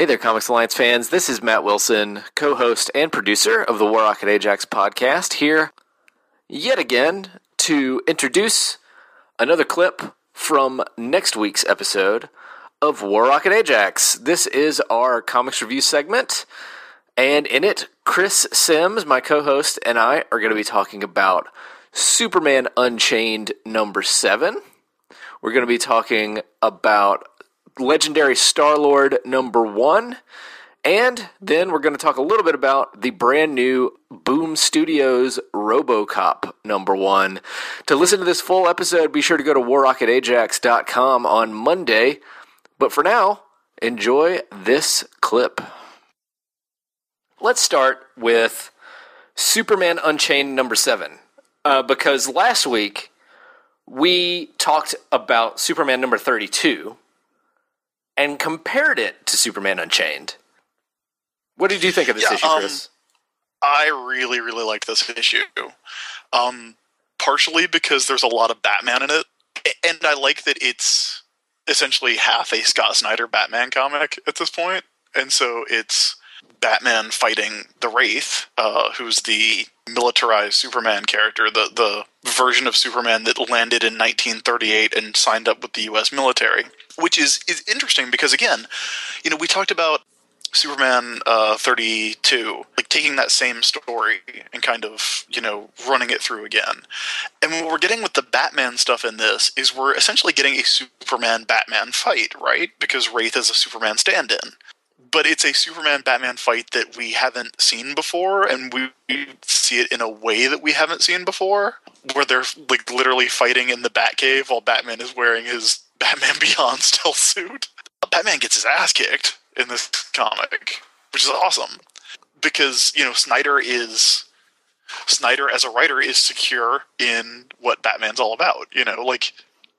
Hey there, Comics Alliance fans. This is Matt Wilson, co-host and producer of the War Rocket Ajax podcast, here yet again to introduce another clip from next week's episode of War Rocket Ajax. This is our comics review segment, and in it, Chris Sims, my co-host, and I are going to be talking about Superman Unchained number 7. We're going to be talking about Legendary Star-Lord number 1, and then we're going to talk a little bit about the brand new Boom Studios Robocop number 1. To listen to this full episode, be sure to go to warrocketajax.com on Monday. But for now, enjoy this clip. Let's start with Superman Unchained number 7, because last week we talked about Superman number 32, and compared it to Superman Unchained. What did you think of this issue, Chris? I really liked this issue. Partially because there's a lot of Batman in it, and I like that it's essentially half a Scott Snyder Batman comic at this point. And so it's Batman fighting the Wraith, who's the militarized Superman character, the version of Superman that landed in 1938 and signed up with the U.S. military. Which is interesting because, again, we talked about Superman 32, like taking that same story and kind of, running it through again. And what we're getting with the Batman stuff in this is we're essentially getting a Superman-Batman fight, right? Because Wraith is a Superman stand-in. But it's a Superman-Batman fight that we haven't seen before, and we see it in a way that we haven't seen before, where they're like literally fighting in the Batcave while Batman is wearing his Batman Beyond stealth suit. Batman gets his ass kicked in this comic, which is awesome. Because, Snyder as a writer is secure in what Batman's all about.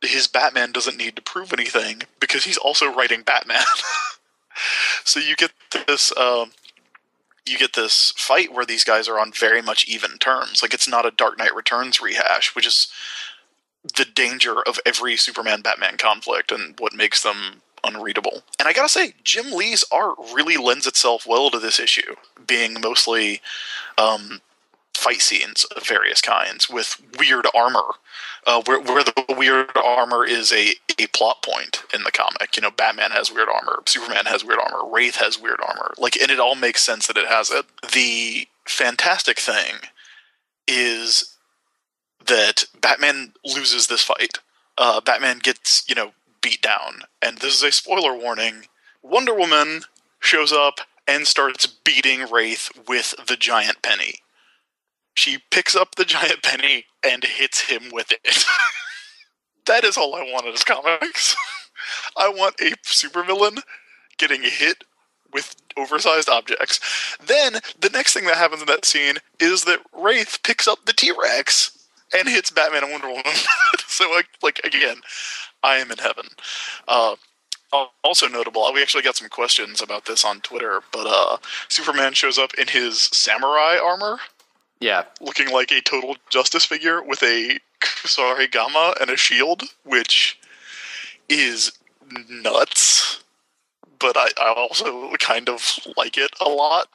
His Batman doesn't need to prove anything because he's also writing Batman. So you get this fight where these guys are on very much even terms. Like, it's not a Dark Knight Returns rehash, which is the danger of every Superman-Batman conflict and what makes them unreadable. And I gotta say, Jim Lee's art really lends itself well to this issue, being mostly fight scenes of various kinds with weird armor, where the weird armor is a plot point in the comic. Batman has weird armor, Superman has weird armor, Wraith has weird armor, and it all makes sense that it has it. The fantastic thing is that Batman loses this fight. Batman gets, beat down, and this is a spoiler warning. Wonder Woman shows up and starts beating Wraith with the giant penny. She picks up the giant penny and hits him with it. That is all I want in this comics. I want a supervillain getting hit with oversized objects. Then, the next thing that happens in that scene is that Wraith picks up the T-Rex and hits Batman and Wonder Woman. So, again, I am in heaven. Also notable, we actually got some questions about this on Twitter, but Superman shows up in his samurai armor. Yeah. Looking like a total justice figure with a Kusarigama and a shield, which is nuts. But I also kind of like it a lot.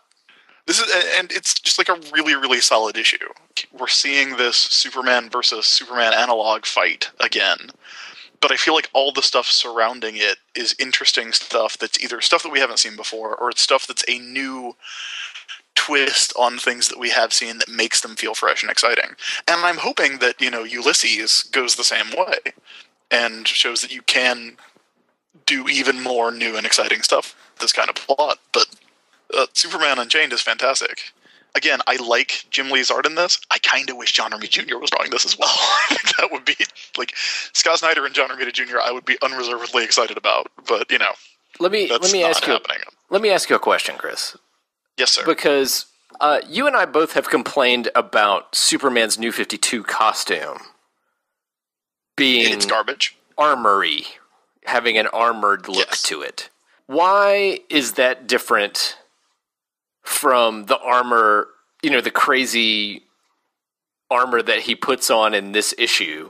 And it's just like a really solid issue. We're seeing this Superman versus Superman analog fight again. But I feel like all the stuff surrounding it is interesting stuff that's either stuff that we haven't seen before, or it's stuff that's a new twist on things that we have seen that makes them feel fresh and exciting. And I'm hoping that, Ulysses goes the same way and shows that you can do even more new and exciting stuff with this kind of plot. But Superman Unchained is fantastic. Again, I like Jim Lee's art in this. I kind of wish John Romita Jr. was drawing this as well. That would be, Scott Snyder and John Romita Jr. I would be unreservedly excited about. But, let me ask you a question, Chris. Yes, sir. Because you and I both have complained about Superman's New 52 costume being it's garbage, armory, having an armored look to it. Why is that different from the armor, the crazy armor that he puts on in this issue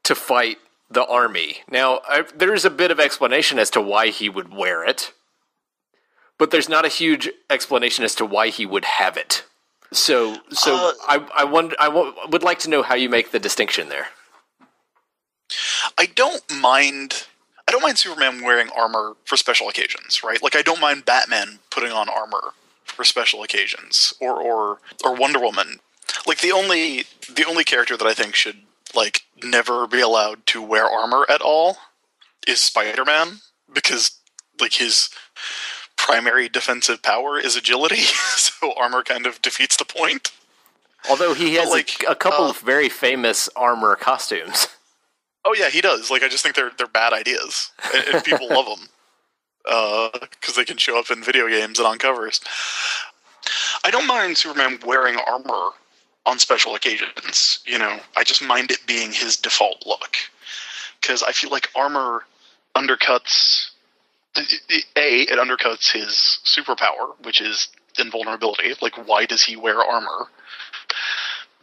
to fight the army? Now, there's a bit of explanation as to why he would wear it. but there's not a huge explanation as to why he would have it. So I would like to know how you make the distinction there. I don't mind Superman wearing armor for special occasions, right? Like, I don't mind Batman putting on armor for special occasions, or Wonder Woman. Like, the only character that I think should, like, never be allowed to wear armor at all is Spider-Man, because, like, his primary defensive power is agility, so armor kind of defeats the point. Although he has a couple of very famous armor costumes. Oh yeah, he does. Like, I just think they're bad ideas, and people love them because they can show up in video games and on covers. I don't mind Superman wearing armor on special occasions. You know, I just mind it being his default look, because I feel like armor undercuts. It undercuts his superpower, which is invulnerability. Like, why does he wear armor?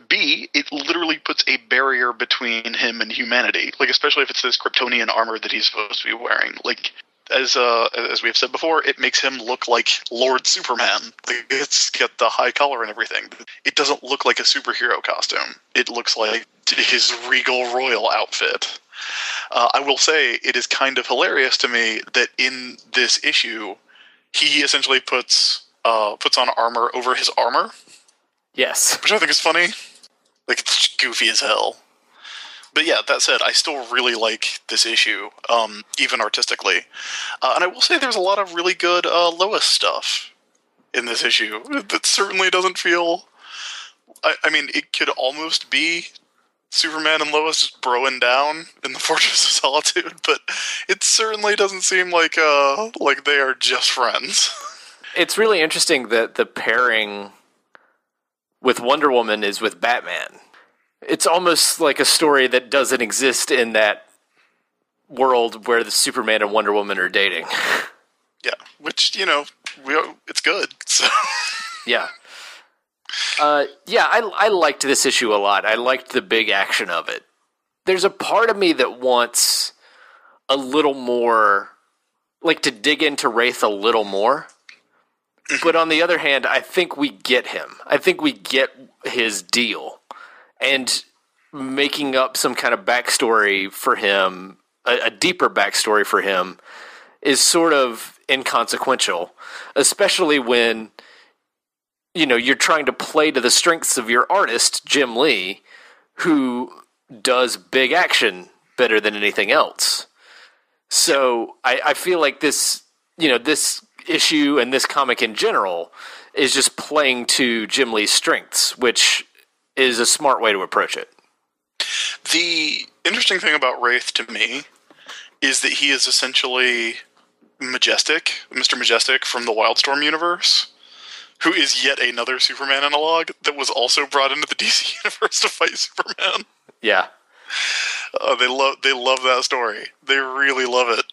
B, it literally puts a barrier between him and humanity. Like, especially if it's this Kryptonian armor that he's supposed to be wearing. Like, as we have said before, it makes him look like Lord Superman. Like, it's got the high collar and everything. It doesn't look like a superhero costume. It looks like his regal royal outfit. I will say it is kind of hilarious to me that in this issue, he essentially puts on armor over his armor. Yes. Which I think is funny. Like, it's goofy as hell. But yeah, that said, I still really like this issue, even artistically. And I will say there's a lot of really good Lois stuff in this issue. That certainly doesn't feel... I mean, it could almost be Superman and Lois just broing down in the Fortress of Solitude, but it certainly doesn't seem like they are just friends. It's really interesting that the pairing with Wonder Woman is with Batman. It's almost like a story that doesn't exist in that world where the Superman and Wonder Woman are dating. Yeah, which, you know, it's good. So. Yeah. I liked this issue a lot. I liked the big action of it. There's a part of me that wants a little more, like, to dig into Wraith a little more. But on the other hand, I think we get him. I think we get his deal. And making up some kind of backstory for him, a deeper backstory for him, is sort of inconsequential. Especially when, you know, you're trying to play to the strengths of your artist, Jim Lee, who does big action better than anything else. So I feel like this issue and this comic in general is just playing to Jim Lee's strengths, which is a smart way to approach it. The interesting thing about Wraith to me is that he is essentially Majestic, Mr. Majestic from the Wildstorm universe, who is yet another Superman analog that was also brought into the DC universe to fight Superman. Yeah. They love that story. They really love it.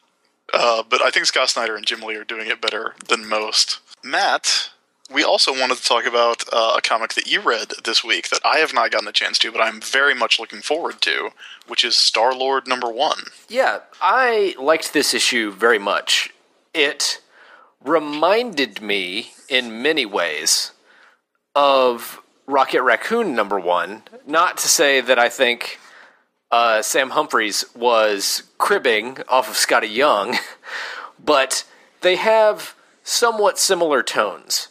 But I think Scott Snyder and Jim Lee are doing it better than most. Matt, we also wanted to talk about a comic that you read this week that I have not gotten the chance to, but I'm very much looking forward to, which is Star-Lord #1. Yeah, I liked this issue very much. It reminded me, in many ways, of Rocket Raccoon #1. Not to say that I think Sam Humphries was cribbing off of Scotty Young, but they have somewhat similar tones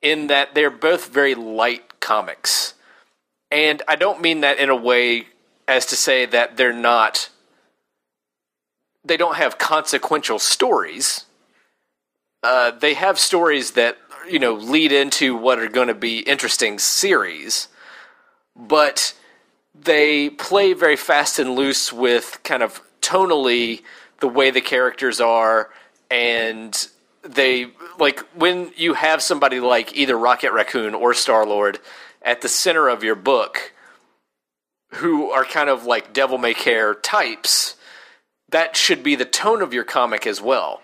in that they're both very light comics. And I don't mean that in a way as to say that they don't have consequential stories. They have stories that, you know, lead into what are going to be interesting series, but they play very fast and loose with kind of tonally the way the characters are, and they, like, when you have somebody like either Rocket Raccoon or Star-Lord at the center of your book who are kind of like devil-may-care types, that should be the tone of your comic as well.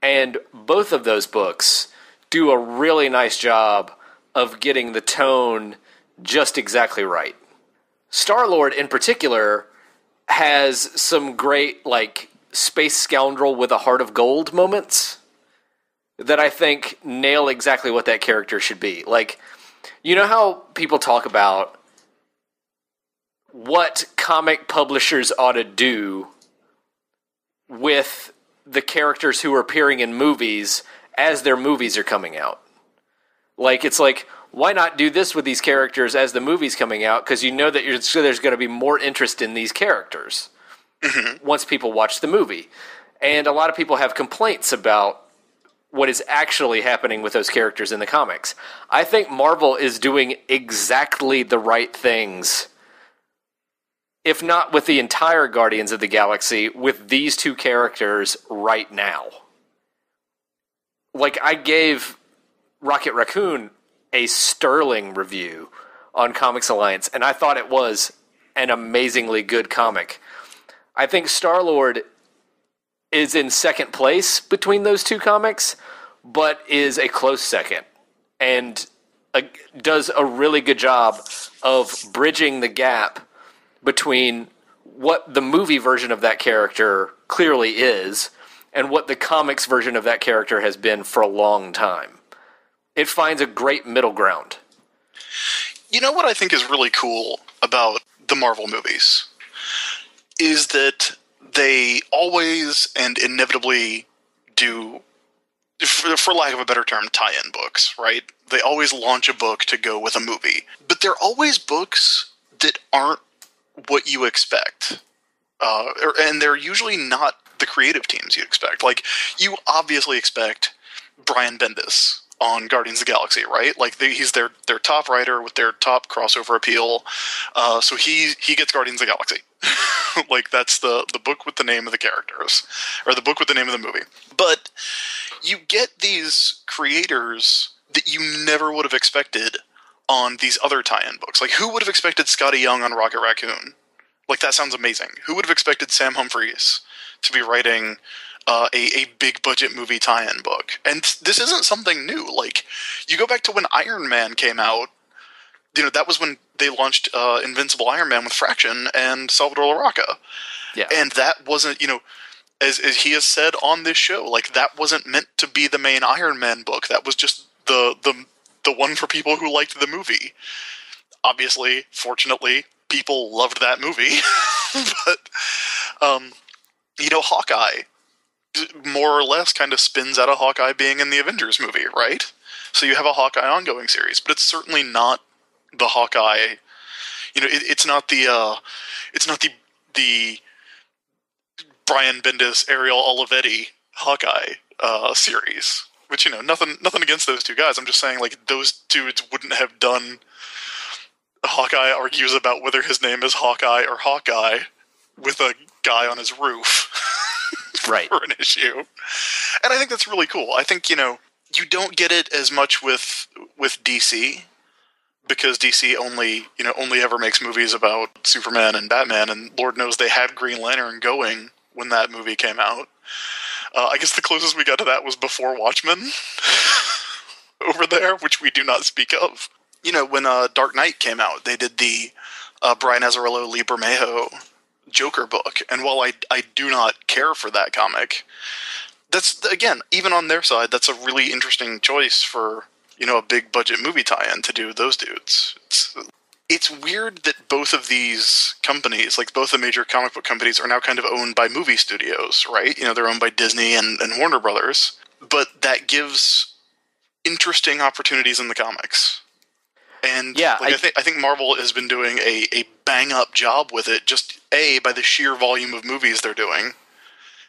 And both of those books do a really nice job of getting the tone just exactly right. Star-Lord, in particular, has some great, like, space scoundrel with a heart of gold moments. that I think nail exactly what that character should be. Like, you know how people talk about what comic publishers ought to do with the characters who are appearing in movies as their movies are coming out? Like, it's like, why not do this with these characters as the movie's coming out? Because you know that there's going to be more interest in these characters once people watch the movie. And a lot of people have complaints about what is actually happening with those characters in the comics. I think Marvel is doing exactly the right things, if not with the entire Guardians of the Galaxy, with these two characters right now. Like, I gave Rocket Raccoon a sterling review on Comics Alliance, and I thought it was an amazingly good comic. I think Star-Lord is in second place between those two comics, but is a close second, and does a really good job of bridging the gap between what the movie version of that character clearly is and what the comics version of that character has been for a long time. It finds a great middle ground. You know what I think is really cool about the Marvel movies is that they always and inevitably do, for lack of a better term, tie-in books, right? They always launch a book to go with a movie. But they're always books that aren't what you expect. And they're usually not the creative teams you expect. Like, you obviously expect Brian Bendis on Guardians of the Galaxy, right? Like, he's their top writer with their top crossover appeal. So he gets Guardians of the Galaxy. Like, that's the book with the name of the characters, or the book with the name of the movie. But you get these creators that you never would have expected on these other tie-in books. Like, who would have expected Scotty Young on Rocket Raccoon? Like, that sounds amazing. Who would have expected Sam Humphries to be writing a big budget movie tie-in book? And this isn't something new. Like, you go back to when Iron Man came out, you know, that was when they launched Invincible Iron Man with Fraction and Salvador Larroca. Yeah. And that wasn't, you know, as he has said on this show, like, that wasn't meant to be the main Iron Man book. That was just the one for people who liked the movie. Obviously, fortunately, people loved that movie. But, you know, Hawkeye more or less kind of spins out of Hawkeye being in the Avengers movie, right? So you have a Hawkeye ongoing series, but it's certainly not the Hawkeye. You know, it's not the Brian Bendis, Ariel Olivetti Hawkeye series. Which, you know, nothing against those two guys. I'm just saying, like, those dudes wouldn't have done Hawkeye argues about whether his name is Hawkeye or Hawkeye with a guy on his roof. Right. For an issue. And I think that's really cool. I think, you know, you don't get it as much with DC, because DC only ever makes movies about Superman and Batman, and Lord knows they had Green Lantern going when that movie came out. I guess the closest we got to that was before Watchmen over there, which we do not speak of. You know, when Dark Knight came out, they did the Brian Azzarello, Lee Bermejo Joker book. And while I do not care for that comic, that's, again, even on their side, that's a really interesting choice for, you know, a big budget movie tie-in to do with those dudes. It's weird that both of these companies, like both the major comic book companies, are now kind of owned by movie studios, right? You know, they're owned by Disney and Warner Brothers. But that gives interesting opportunities in the comics. And yeah, like, I think Marvel has been doing a bang-up job with it, just A, by the sheer volume of movies they're doing,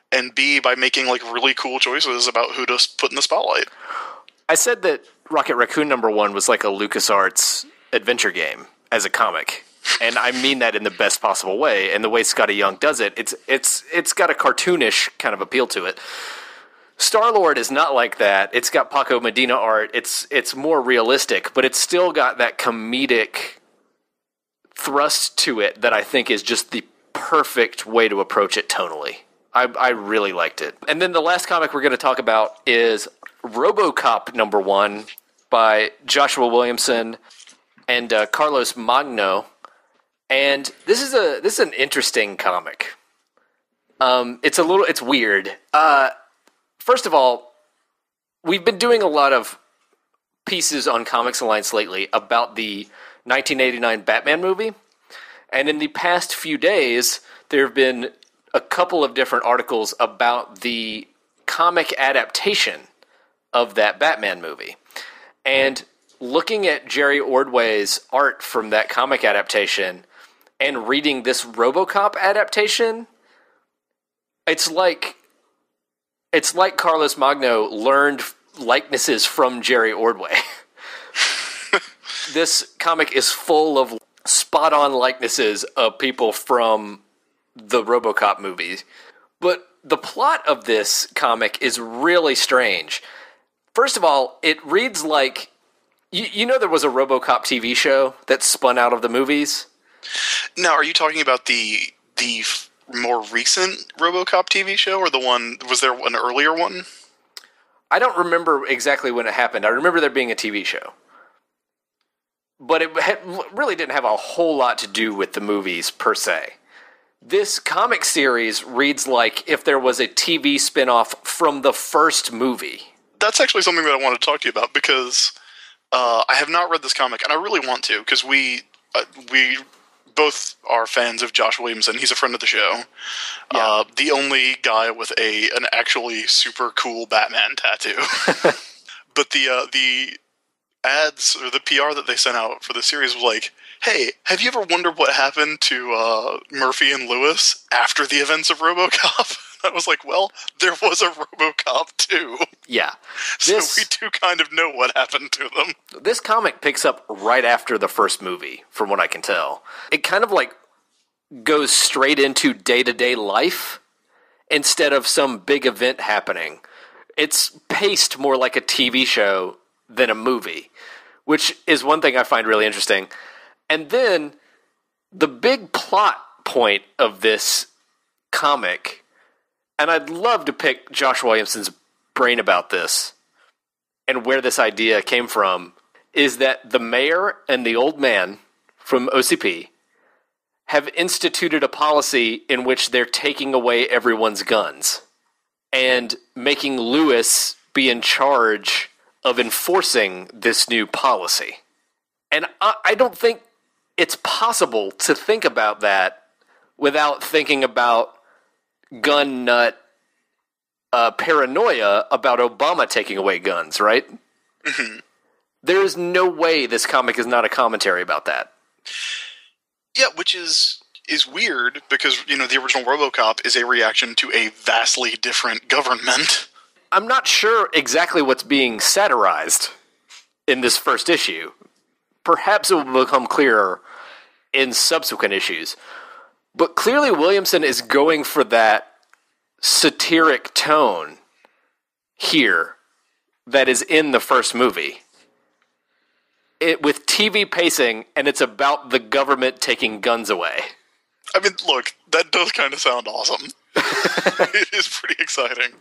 and B, by making, like, really cool choices about who to put in the spotlight. I said that Rocket Raccoon #1 was like a LucasArts adventure game as a comic, and I mean that in the best possible way. And the way Scotty Young does it, it's got a cartoonish kind of appeal to it. Star-Lord is not like that. It's got Paco Medina art. It's more realistic, but it's still got that comedic thrust to it that I think is just the perfect way to approach it tonally. I really liked it. And then the last comic we're going to talk about is Robocop #1 by Joshua Williamson and Carlos Magno. And this is an interesting comic. It's weird. First of all, we've been doing a lot of pieces on Comics Alliance lately about the 1989 Batman movie, and in the past few days, there have been a couple of different articles about the comic adaptation of that Batman movie. And looking at Jerry Ordway's art from that comic adaptation and reading this Robocop adaptation, it's like Carlos Magno learned likenesses from Jerry Ordway. This comic is full of spot-on likenesses of people from the Robocop movies. But the plot of this comic is really strange. First of all, it reads like... You know there was a Robocop TV show that spun out of the movies? Now, are you talking about the more recent Robocop TV show, or the one... Was there an earlier one? I don't remember exactly when it happened. I remember there being a TV show. But it really didn't have a whole lot to do with the movies, per se. This comic series reads like if there was a TV spinoff from the first movie. That's actually something that I want to talk to you about, because I have not read this comic, and I really want to, because we both are fans of Josh Williamson. He's a friend of the show. Yeah. The only guy with an actually super cool Batman tattoo. But the ads, or the PR that they sent out for the series was like, hey, have you ever wondered what happened to Murphy and Lewis after the events of RoboCop? I was like, well, there was a RoboCop too. Yeah. So we do kind of know what happened to them. This comic picks up right after the first movie, from what I can tell. It kind of like goes straight into day-to-day life instead of some big event happening. It's paced more like a TV show than a movie, which is one thing I find really interesting. And then the big plot point of this comic, and I'd love to pick Josh Williamson's brain about this and where this idea came from, is that the mayor and the old man from OCP have instituted a policy in which they're taking away everyone's guns and making Lewis be in charge of enforcing this new policy. And I don't think it's possible to think about that without thinking about gun nut paranoia about Obama taking away guns, right? Mm-hmm. There is no way this comic is not a commentary about that. Yeah, which is weird, because, you know, the original RoboCop is a reaction to a vastly different government. I'm not sure exactly what's being satirized in this first issue. Perhaps it will become clearer in subsequent issues. But clearly Williamson is going for that satiric tone here that is in the first movie. With TV pacing, and it's about the government taking guns away. I mean, look, that does kind of sound awesome. It is pretty exciting.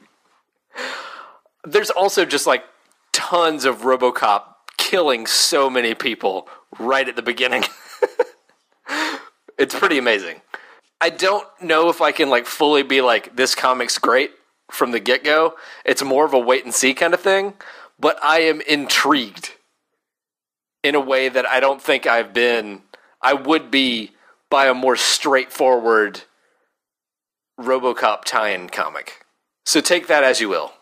There's also just like tons of RoboCop killing so many people right at the beginning. It's pretty amazing. I don't know if I can like fully be like, this comic's great from the get-go. It's more of a wait and see kind of thing, but I am intrigued in a way that I don't think I would be by a more straightforward RoboCop tie-in comic. So take that as you will.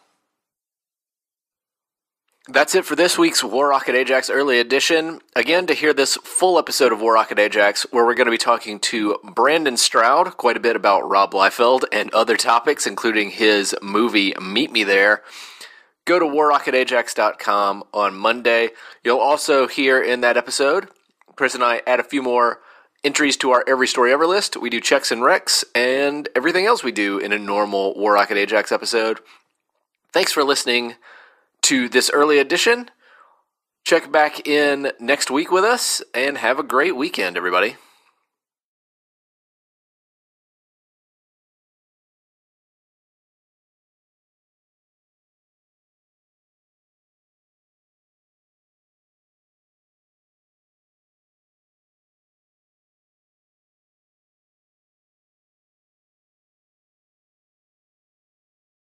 That's it for this week's War Rocket Ajax Early Edition. Again, to hear this full episode of War Rocket Ajax, where we're going to be talking to Brandon Stroud quite a bit about Rob Liefeld and other topics, including his movie Meet Me There, go to warrocketajax.com on Monday. You'll also hear in that episode, Chris and I add a few more entries to our Every Story Ever list. We do checks and recs and everything else we do in a normal War Rocket Ajax episode. Thanks for listening to this early edition. Check back in next week with us, and have a great weekend, everybody.